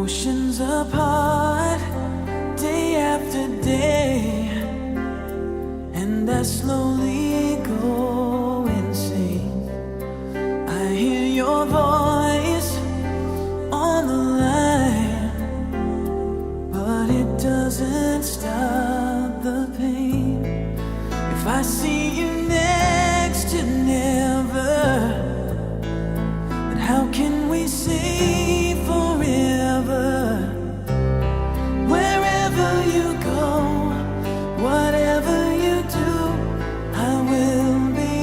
Oceans apart, day after day, and I slowly go insane. I hear your voice on the line, but it doesn't stop the pain. If I see you next to never, then how can we say forever? Wherever you go, whatever you do, I will be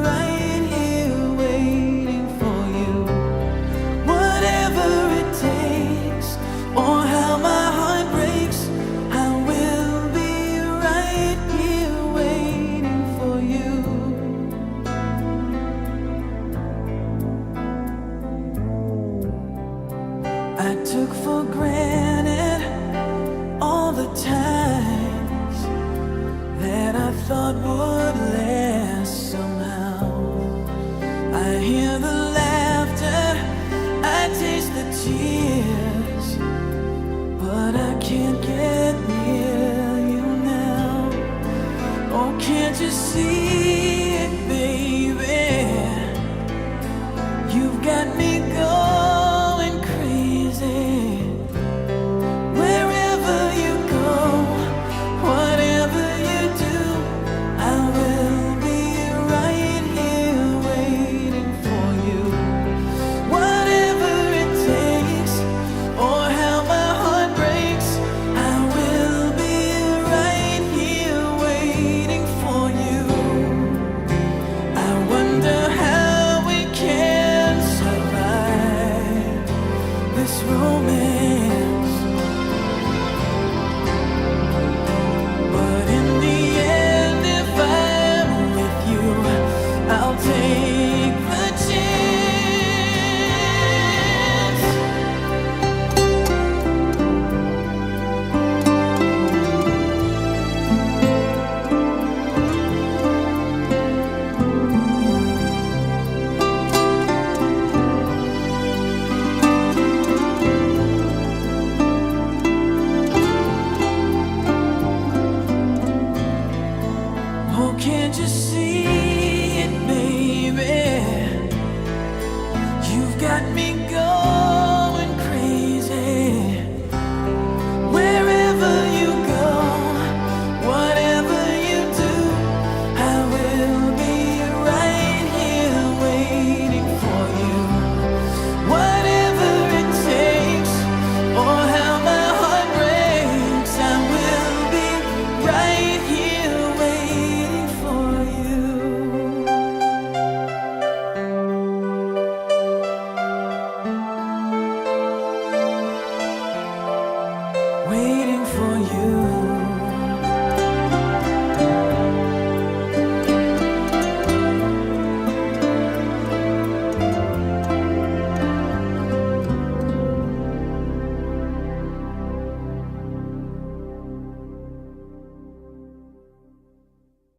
right here waiting for you. Whatever it takes, or how my heart breaks, I will be right here waiting for you. I took for granted all the times that I thought would last somehow. I hear the laughter, I taste the tears, but I can't get near you now. Oh, can't you see it, baby? You've got me going crazy. Wherever you go, whatever you do, I will be right here waiting for you. Whatever it takes, or how my heart breaks, I will be right here waiting for you. I wonder how we can survive this romance.